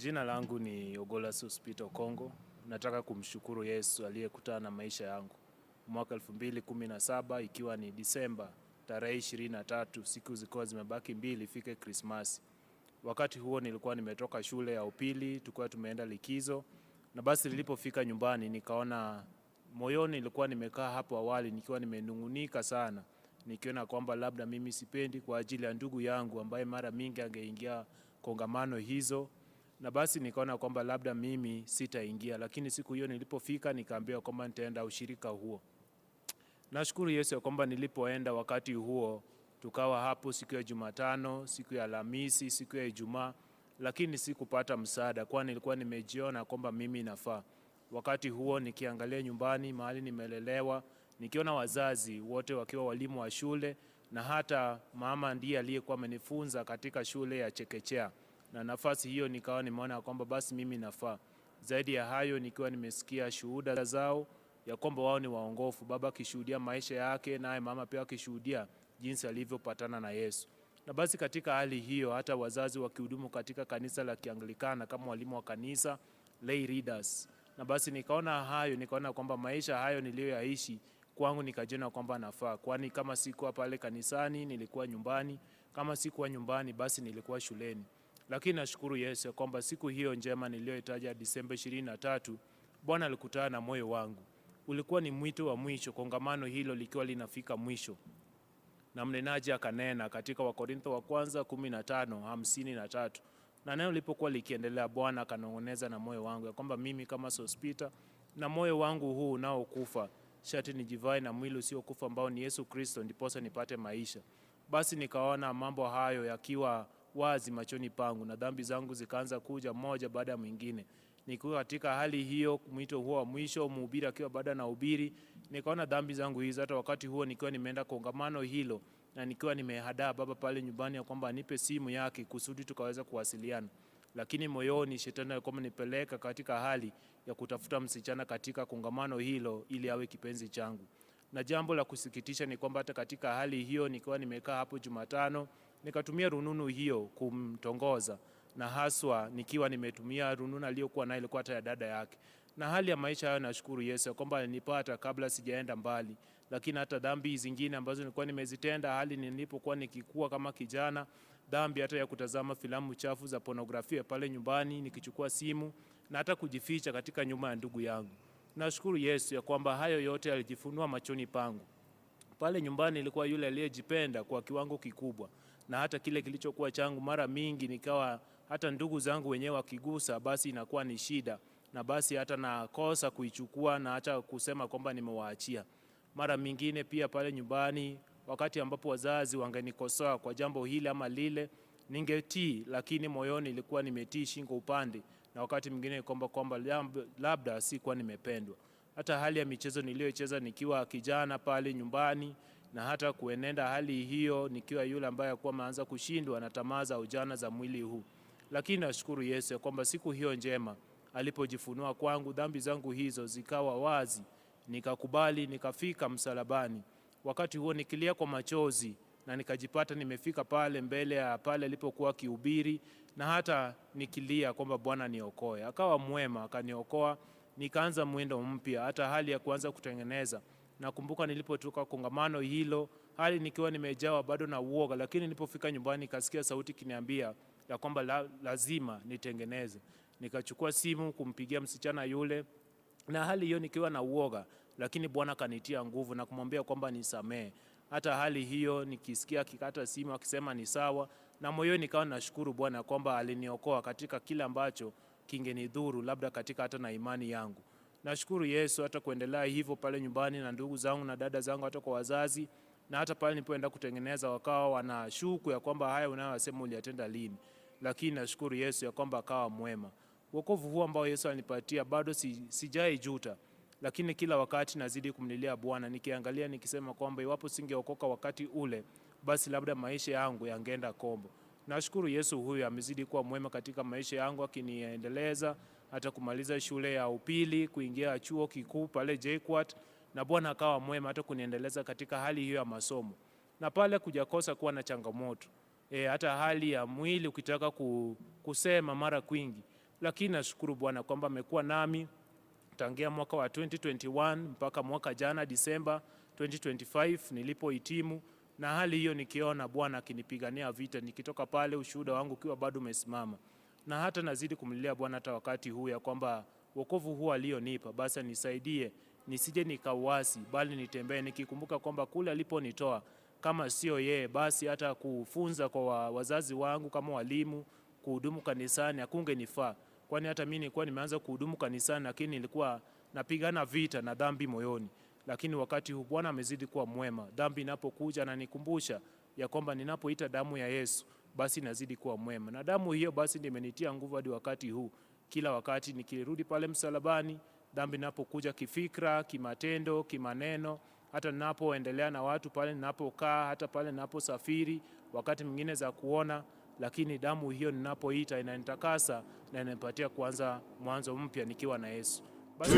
Jina langu ni Ogola Sospito Kongo. Nataka kumshukuru Yesu aliyekutana na maisha yangu. Mwaka 2017 ikiwa ni Disemba tarehe 23, siku zilikuwa zimebaki 2 ifike Krismasi. Wakati huo nilikuwa nimetoka shule ya upili, tulikuwa tumeenda likizo. Na basi nilipofika nyumbani nikaona moyoni nilikuwa nimekaa hapo awali nikiwa nimenungunika sana. Nikiona kwamba labda mimi sipendi kwa ajili ya ndugu yangu ambaye mara mingi angeingia kongamano hizo. Na basi nikaona kwamba labda mimi sitaingia, lakini siku hiyo nilipofika nikaambiwa kwamba nitaenda ushirika huo. Nashukuru Yesu ya kwamba nilipoenda wakati huo, tukawa hapo siku ya Jumatano, siku ya Alhamisi, siku ya Ijumaa, lakini sikupata msaada kwani nilikuwa nimejiona kwamba mimi nafaa. Wakati huo nikiangalia nyumbani mahali nimelelewa, nikiona wazazi wote wakiwa walimu wa shule, na hata mama ndiye aliyekuwa amenifunza katika shule ya chekechea. Na nafasi hiyo nikawa nimeona kwamba basi mimi nafaa. Zaidi ya hayo nikiwa nimesikia shuhuda zao ya kwamba wao ni waongofu, baba akishuhudia maisha yake naye mama pia akishuhudia jinsi alivyopatana na Yesu. Na basi katika hali hiyo hata wazazi wakihudumu katika kanisa la Kianglikana kama walimu wa kanisa, lay readers. Na basi nikaona kwamba maisha hayo niliyoyaishi kwangu nikajiona kwamba nafaa. Kwani kama sikuwa pale kanisani nilikuwa nyumbani, kama sikuwa nyumbani basi nilikuwa shuleni. Lakini nashukuru Yesu kwamba siku hiyo njema niliyoitaja Disemba 23, Bwana alikutana na moyo wangu. Ulikuwa ni mwito wa mwisho, kongamano hilo likiwa linafika mwisho. Na mnenaji akanena katika Wakorintho wa kwanza 15:53. Na neno lilipokuwa likiendelea, Bwana akanong'oneza na moyo wangu ya kwamba mimi kama Sospita na moyo wangu huu unaokufa shati nijivae na mwili usiokufa ambao ni Yesu Kristo ndiposa nipate maisha. Basi nikaona mambo hayo yakiwa wazi machoni pangu na dhambi zangu zikaanza kuja moja baada ya mwingine. Nikiwa katika hali hiyo, mwito huo wa mwisho, mhubiri akiwa baada na ubiri, nikaona dhambi zangu hizo. Hata wakati huo nikiwa nimeenda kongamano hilo na nikiwa nimehadaa baba pale nyumbani ya kwamba anipe simu yake kusudi tukaweza kuwasiliana. Lakini moyoni shetani alikuwa amenipeleka katika hali ya kutafuta msichana katika kongamano hilo ili awe kipenzi changu. Na jambo la kusikitisha ni kwamba hata katika hali hiyo nikiwa nimekaa hapo Jumatano, nikatumia rununu hiyo kumtongoza, na haswa nikiwa nimetumia rununu aliyokuwa nayo ilikuwa hata ya dada yake. Na hali ya maisha hayo nashukuru Yesu ya kwamba alinipata kabla sijaenda mbali. Lakini hata dhambi zingine ambazo nilikuwa nimezitenda hali nilipokuwa nikikua kama kijana, dhambi hata ya kutazama filamu chafu za pornografia pale nyumbani nikichukua simu na hata kujificha katika nyuma ya ndugu yangu. Nashukuru Yesu ya kwamba hayo yote alijifunua machoni pangu. Pale nyumbani ilikuwa yule aliyejipenda kwa kiwango kikubwa, na hata kile kilichokuwa changu mara mingi nikawa hata ndugu zangu wenyewe wakigusa basi inakuwa ni shida, na basi hata nakosa kuichukua na hata kusema kwamba nimewaachia. Mara mingine pia pale nyumbani wakati ambapo wazazi wangenikosoa kwa jambo hili ama lile, ningetii, lakini moyoni ilikuwa nimetii shingo upande, na wakati mwingine kwamba labda sikuwa nimependwa. Hata hali ya michezo niliyocheza nikiwa kijana pale nyumbani, na hata kuenenda hali hiyo nikiwa yule ambaye alikuwa ameanza kushindwa na tamaa za ujana za mwili huu. Lakini nashukuru Yesu ya kwamba siku hiyo njema alipojifunua kwangu, dhambi zangu hizo zikawa wazi, nikakubali, nikafika msalabani. Wakati huo nikilia kwa machozi na nikajipata nimefika pale mbele ya pale alipokuwa akihubiri, na hata nikilia kwamba Bwana niokoe. Akawa mwema, akaniokoa, nikaanza mwendo mpya, hata hali ya kuanza kutengeneza. Nakumbuka nilipotoka kongamano hilo, hali nikiwa nimejawa bado na uoga, lakini nilipofika nyumbani nikasikia sauti kiniambia ya kwamba lazima nitengeneze. Nikachukua simu kumpigia msichana yule, na hali hiyo nikiwa na uoga, lakini Bwana kanitia nguvu na kumwambia kwamba nisamee. Hata hali hiyo nikisikia akikata simu akisema ni sawa, na moyoni nikawa nashukuru Bwana kwamba aliniokoa katika kila ambacho kingenidhuru, labda katika hata na imani yangu. Nashukuru Yesu hata kuendelea hivyo pale nyumbani na ndugu zangu na dada zangu, hata kwa wazazi, na hata pale nilipoenda kutengeneza wakawa wanashuku ya kwamba haya unayosema uliyatenda lini. Lakini nashukuru Yesu ya kwamba akawa mwema. Wokovu huu ambao Yesu alinipatia bado sijai juta, lakini kila wakati nazidi kumlilia Bwana nikiangalia nikisema kwamba iwapo singeokoka wakati ule, basi labda maisha yangu yangeenda kombo. Nashukuru Yesu huyu amezidi kuwa mwema katika maisha yangu, akiniendeleza hata kumaliza shule ya upili, kuingia chuo kikuu pale JKUAT, na Bwana akawa mwema hata kuniendeleza katika hali hiyo ya masomo. Na pale kujakosa kuwa na changamoto. Hata hali ya mwili ukitaka kusema mara kwingi, lakini nashukuru Bwana kwamba amekuwa nami tangia mwaka wa 2021 mpaka mwaka jana Disemba 2025 nilipohitimu, na hali hiyo nikiona Bwana akinipigania vita, nikitoka pale ushuhuda wangu ukiwa bado umesimama, na hata nazidi kumlilia Bwana hata wakati huu ya kwamba wokovu huu alionipa basi nisaidie nisije nikauasi, bali nitembee nikikumbuka kwamba kule aliponitoa kama sio yeye basi hata kufunza kwa wazazi wangu kama walimu, kuhudumu kanisani hakungenifaa, kwani hata mimi nilikuwa nimeanza kuhudumu kanisani lakini nilikuwa napigana vita na dhambi moyoni. Lakini wakati huu Bwana amezidi kuwa mwema. Dhambi inapokuja ananikumbusha ya kwamba ninapoita damu ya Yesu basi nazidi kuwa mwema, na damu hiyo basi ndiyo imenitia nguvu hadi wakati huu. Kila wakati nikirudi pale msalabani, dhambi inapokuja kifikra, kimatendo, kimaneno, hata ninapoendelea na watu pale ninapokaa, hata pale ninaposafiri, wakati mwingine za kuona, lakini damu hiyo ninapoita inanitakasa na inanipatia kuanza mwanzo mpya nikiwa na Yesu. Basi